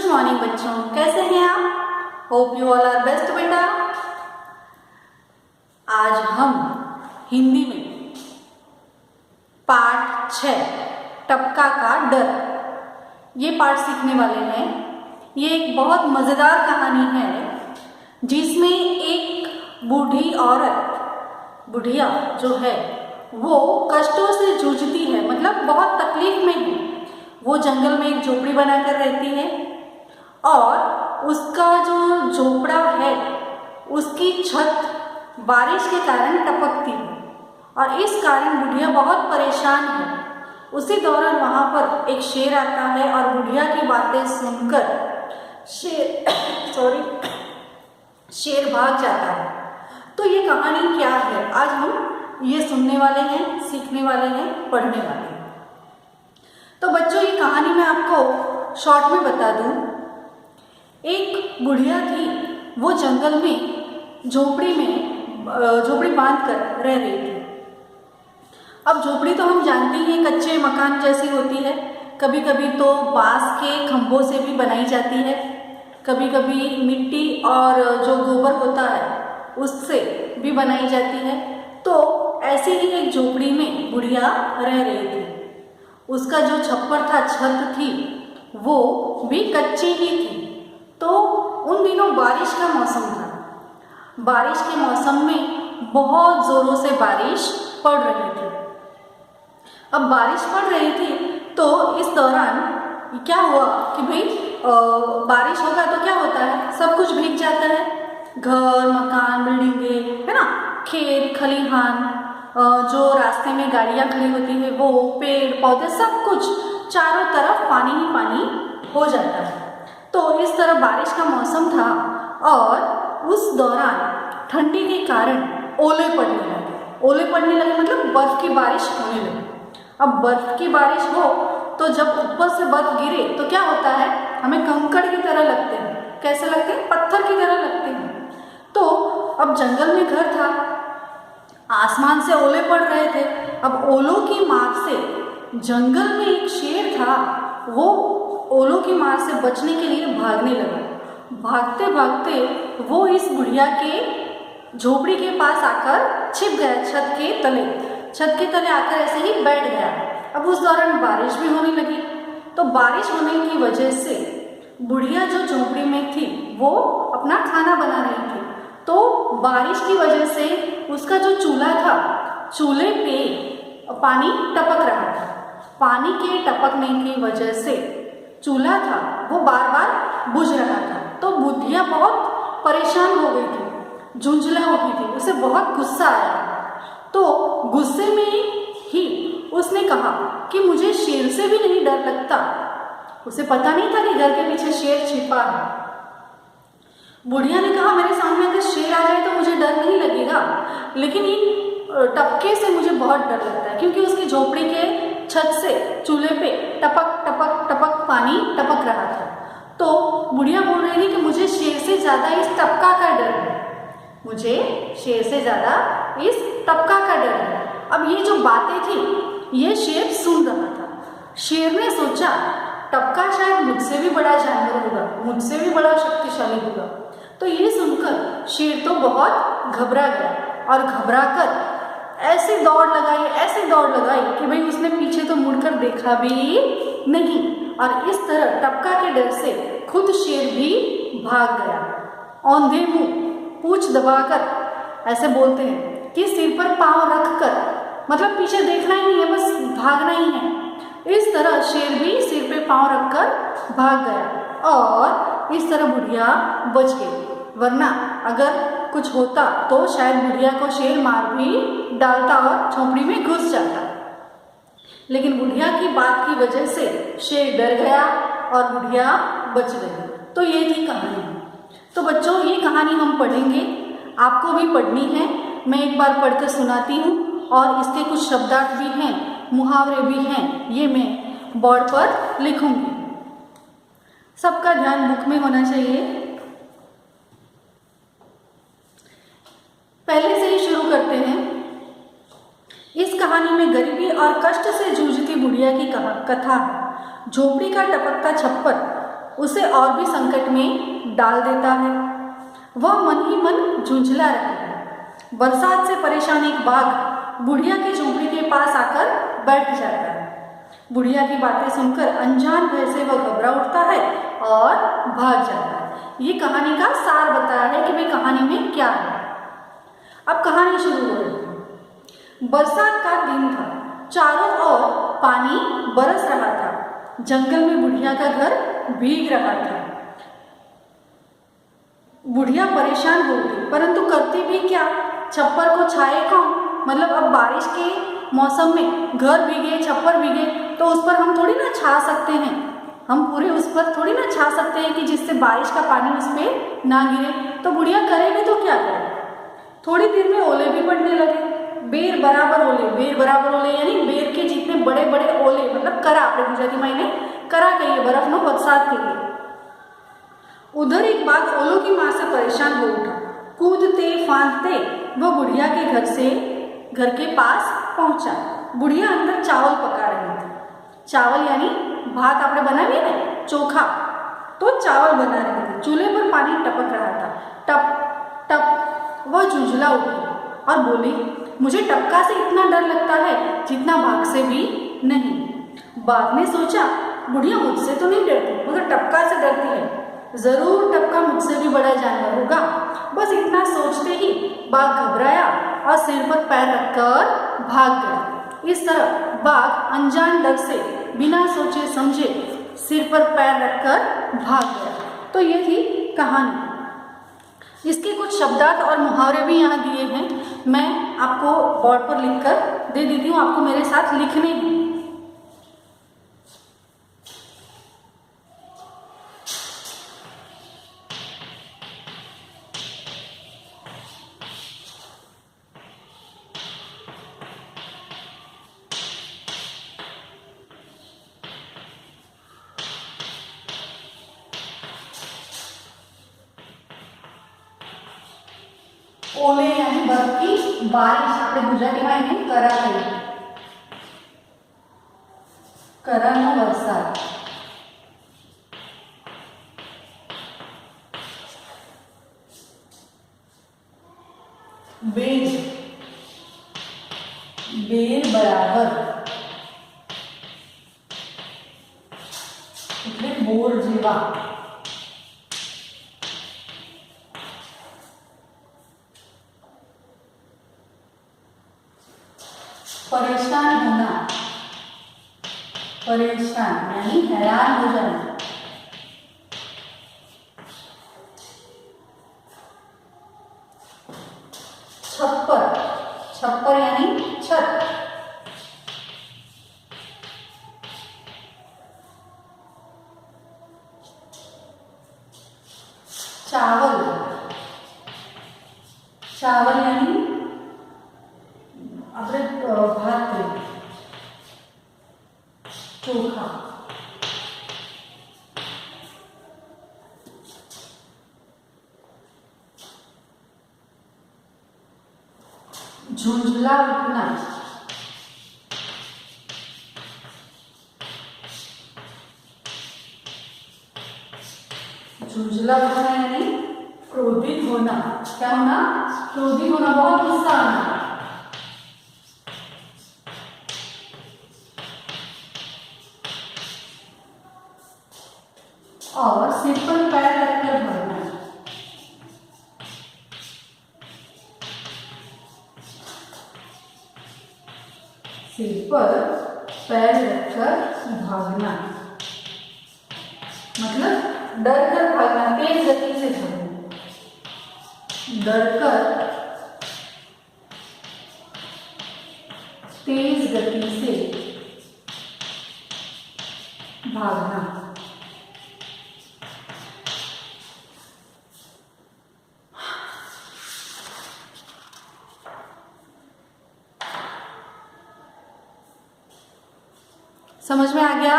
Good morning बच्चों, कैसे हैं आप? Hope you all are best बेटा। आज हम हिंदी में पाठ 6 टपका का डर ये पाठ सीखने वाले हैं। ये एक बहुत मज़ेदार कहानी है जिसमें एक बूढ़ी औरत, बुढ़िया जो है वो कष्टों से जूझती है, मतलब बहुत तकलीफ में है। वो जंगल में एक झोपड़ी बनाकर रहती है और उसका जो झोपड़ा है उसकी छत बारिश के कारण टपकती है और इस कारण बुढ़िया बहुत परेशान है। उसी दौरान वहाँ पर एक शेर आता है और बुढ़िया की बातें सुनकर शेर भाग जाता है। तो ये कहानी क्या है, आज हम ये सुनने वाले हैं, सीखने वाले हैं, पढ़ने वाले हैं। तो बच्चों, ये कहानी मैं आपको शॉर्ट में बता दूं। एक बुढ़िया थी, वो जंगल में झोपड़ी बांध कर रह रही थी। अब झोपड़ी तो हम जानते हैं कच्चे मकान जैसी होती है। कभी कभी तो बांस के खंभों से भी बनाई जाती है, कभी कभी मिट्टी और जो गोबर होता है उससे भी बनाई जाती है। तो ऐसी ही एक झोपड़ी में बुढ़िया रह रही थी। उसका जो छप्पर था, छत थी, वो भी कच्ची ही थी। तो उन दिनों बारिश का मौसम था। बारिश के मौसम में बहुत ज़ोरों से बारिश पड़ रही थी। अब बारिश पड़ रही थी तो इस दौरान क्या हुआ कि भाई बारिश होगा तो क्या होता है, सब कुछ भीग जाता है। घर, मकान, बिल्डिंगें, है ना, खेत खलिहान, जो रास्ते में गाड़ियाँ खड़ी होती है वो, पेड़ पौधे, सब कुछ चारों तरफ पानी ही पानी हो जाता है। तो इस तरह बारिश का मौसम था और उस दौरान ठंडी के कारण ओले पड़ने लगे, मतलब बर्फ की बारिश होने लगी। अब बर्फ की बारिश हो तो जब ऊपर से बर्फ गिरे तो क्या होता है, हमें कंकड़ की तरह लगते हैं। कैसे लगते हैं? पत्थर की तरह लगते हैं। तो अब जंगल में घर था, आसमान से ओले पड़ रहे थे। अब ओलों की मार से जंगल में एक शेर था, वो ओलों की मार से बचने के लिए भागने लगा। भागते भागते वो इस बुढ़िया के झोपड़ी के पास आकर छिप गया, छत के तले आकर ऐसे ही बैठ गया। अब उस दौरान बारिश भी होने लगी। तो बारिश होने की वजह से बुढ़िया जो झोपड़ी में थी वो अपना खाना बना रही थी। तो बारिश की वजह से उसका जो चूल्हा था, चूल्हे पे पानी टपक रहा था। पानी के टपकने की वजह से चूल्हा था वो बार बार बुझ रहा था। तो बुढ़िया बहुत परेशान हो गई थी, झुंझला उठी थी, उसे बहुत गुस्सा आया। तो गुस्से में ही उसने कहा कि मुझे शेर से भी नहीं डर लगता। उसे पता नहीं था कि घर के पीछे शेर छिपा है। बुढ़िया ने कहा, मेरे सामने अगर शेर आ जाए तो मुझे डर नहीं लगेगा, लेकिन इन टपके से मुझे बहुत डर लगता है, क्योंकि उसकी झोपड़ी के छत से चूल्हे पे टपक टपक टपक पानी टपक रहा था। तो बुढ़िया बोल रही थी कि मुझे शेर से ज़्यादा इस टपका का डर है, मुझे शेर से ज़्यादा इस टपका का डर है। अब ये जो बातें थी ये शेर सुन रहा था। शेर ने सोचा, टपका शायद मुझसे भी बड़ा जानवर होगा, मुझसे भी बड़ा शक्तिशाली होगा। तो ये सुनकर शेर तो बहुत घबरा गया और घबराकर ऐसी दौड़ लगाई कि भाई उसने पीछे तो मुड़कर देखा भी नहीं। और इस तरह टपका के डर से खुद शेर भी भाग गया। औंधे मुंह, पूंछ दबाकर, ऐसे बोलते हैं कि सिर पर पांव रखकर, मतलब पीछे देखना ही नहीं है, बस भागना ही है। इस तरह शेर भी सिर पे पांव रखकर भाग गया और इस तरह बुढ़िया बच गई। वरना अगर कुछ होता तो शायद बुढ़िया को शेर मार भी डालता और झोपड़ी में घुस जाता। लेकिन बुढ़िया की बात की वजह से शेर डर गया और बुढ़िया बच गई। तो ये थी कहानी। तो बच्चों, ये कहानी हम पढ़ेंगे, आपको भी पढ़नी है। मैं एक बार पढ़कर सुनाती हूँ और इसके कुछ शब्दार्थ भी हैं, मुहावरे भी हैं, ये मैं बोर्ड पर लिखूंगी। सबका ध्यान बुक में होना चाहिए। पहले से ही शुरू करते हैं। इस कहानी में गरीबी और कष्ट से जूझती बुढ़िया की कथा है। झोपड़ी का टपकता छप्पर उसे और भी संकट में डाल देता है। वह मन ही मन झुंझला रहता है। बरसात से परेशान एक बाघ बुढ़िया की झोंपड़ी के पास आकर बैठ जाता है। बुढ़िया की बातें सुनकर अनजान भय से वह घबरा उठता है और भाग जाता है। ये कहानी का सार बताया है कि भाई कहानी में क्या है। अब कहानी शुरू हो रही है। बरसात का दिन था, चारों ओर पानी बरस रहा था। जंगल में बुढ़िया का घर भीग रहा था। बुढ़िया परेशान हो गई, परंतु करती भी क्या, छप्पर को छाए कौन। मतलब अब बारिश के मौसम में घर भीगे, छप्पर भीगे, तो उस पर हम थोड़ी ना छा सकते हैं, हम पूरे उस पर थोड़ी ना छा सकते हैं कि जिससे बारिश का पानी उस पर ना गिरे। तो बुढ़िया करेगी तो क्या करे। थोड़ी देर में ओले भी पड़ने लगे, बेर बराबर ओले यानी बेर के जितने बड़े बड़े ओले, मतलब करा, अपने गुजराती मायने करा कहिए, बर्फ नो बरसात कहिए। उधर एक बाघ ओलों की मार से परेशान हो उठा। कूदते फांदते वो बुढ़िया के घर के पास पहुंचा। बुढ़िया अंदर चावल पका रही थी। चावल यानी भात आपने बनाई ना, चोखा, तो चावल बना रही थी। चूल्हे पर पानी टपक रहा था। टप टप वह झुंझला उठी और बोली, मुझे टपका से इतना डर लगता है जितना भाग से भी नहीं। बाघ ने सोचा, बुढ़िया मुझसे तो नहीं डरती, मगर टपका से डरती है। जरूर टपका मुझसे भी बड़ा जानवर होगा। बस इतना सोचते ही बाघ घबराया और सिर पर पैर रखकर भाग गया। इस तरह बाघ अनजान डर से बिना सोचे समझे सिर पर पैर रखकर भाग गया। तो ये थी कहानी। इसके कुछ शब्दार्थ और मुहावरे भी यहाँ दिए हैं, मैं आपको बोर्ड पर लिखकर दे देती हूँ, आपको मेरे साथ लिखने हैं। ओले यानी बर्फ की बारिश, આપણે ગુજરાતીમાં એને કરા કહીએ, कराનો વરસાદ। बेर, बेर बराबर એટલે બોર જેવા। परेशान होना, परेशान यानी हैरान हो जाना। छप्पर, छप्पर यानी छत। चावल, चावल यानी આપણે ભાત, ચોખા। झुंझला उठना, झुंझला उठना यानी क्रोधित होना। क्या होना? क्रोधित होना, बहुत गुस्सा आना। और सिर पर पैर रखकर भागना, सिर पर पैर रखकर भागना मतलब डर कर भागना, तेज गति से भागना, डर कर तेज गति से भागना। समझ में आ गया?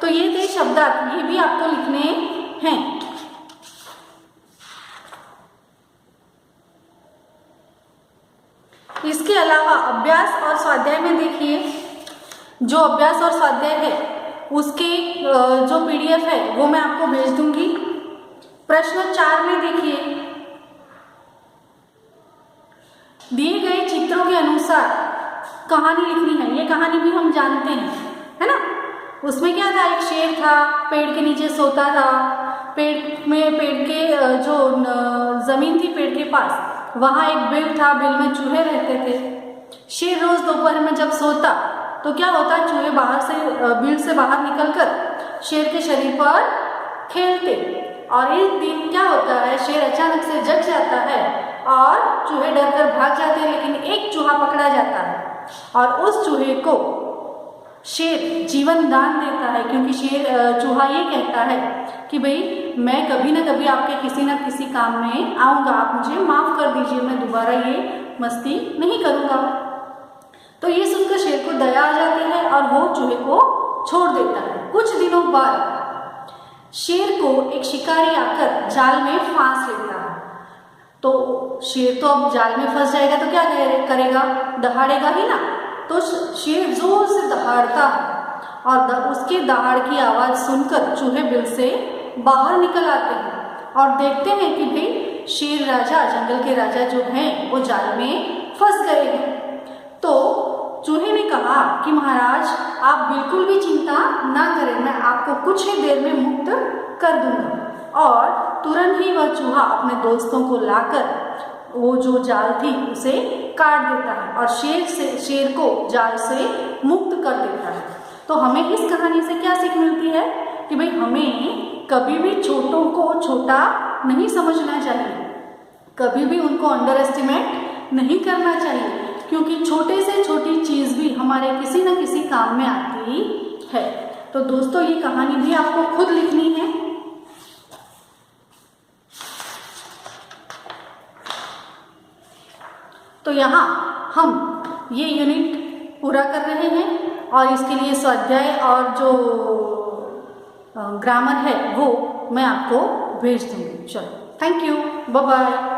तो ये थे शब्दार्थ, ये भी आपको लिखने हैं। इसके अलावा अभ्यास और स्वाध्याय में देखिए, जो अभ्यास और स्वाध्याय है उसके जो PDF है वो मैं आपको भेज दूंगी। प्रश्न 4 में देखिए, दिए गए चित्रों के अनुसार कहानी लिखनी है। ये कहानी भी हम जानते हैं, है ना। उसमें क्या था, एक शेर था, पेड़ के नीचे सोता था। पेड़ के जो जमीन थी पेड़ के पास, वहाँ एक बिल था, बिल में चूहे रहते थे। शेर रोज दोपहर में जब सोता तो क्या होता, चूहे बाहर से बिल से बाहर निकलकर शेर के शरीर पर खेलते। और एक दिन क्या होता है, शेर अचानक से जग जाता है और चूहे डरकर भाग जाते हैं, लेकिन एक चूहा पकड़ा जाता है और उस चूहे को शेर जीवन दान देता है, क्योंकि चूहा ये कहता है कि भाई मैं कभी ना कभी आपके किसी न किसी काम में आऊँगा, आप मुझे माफ़ कर दीजिए, मैं दोबारा ये मस्ती नहीं करूँगा। तो ये सुनकर शेर को दया आ जाती है और वो चूहे को छोड़ देता है। कुछ दिनों बाद शेर को एक शिकारी आकर जाल में फांस लेता है। तो शेर तो अब जाल में फंस जाएगा तो क्या करेगा, दहाड़ेगा ही ना। तो शेर जोर से दहाड़ता है और उसके दहाड़ की आवाज़ सुनकर चूहे बिल से बाहर निकल आते हैं और देखते हैं कि भाई शेर राजा, जंगल के राजा जो हैं वो जाल में फंस गए हैं। तो चूहे ने कहा कि महाराज आप बिल्कुल भी चिंता ना करें, मैं आपको कुछ ही देर में मुक्त कर दूंगा। और तुरंत ही वह चूहा अपने दोस्तों को लाकर वो जो जाल थी उसे काट देता है और शेर को जाल से मुक्त कर देता है। तो हमें इस कहानी से क्या सीख मिलती है कि भाई हमें कभी भी छोटों को छोटा नहीं समझना चाहिए, कभी भी उनको अंडर एस्टिमेट नहीं करना चाहिए, क्योंकि छोटे से छोटी चीज़ भी हमारे किसी न किसी काम में आती है। तो दोस्तों ये कहानी भी आपको खुद लिखनी है। तो यहाँ हम ये यूनिट पूरा कर रहे हैं और इसके लिए स्वाध्याय और जो ग्रामर है वो मैं आपको भेज दूँगी। चलो, थैंक यू, बाय बाय।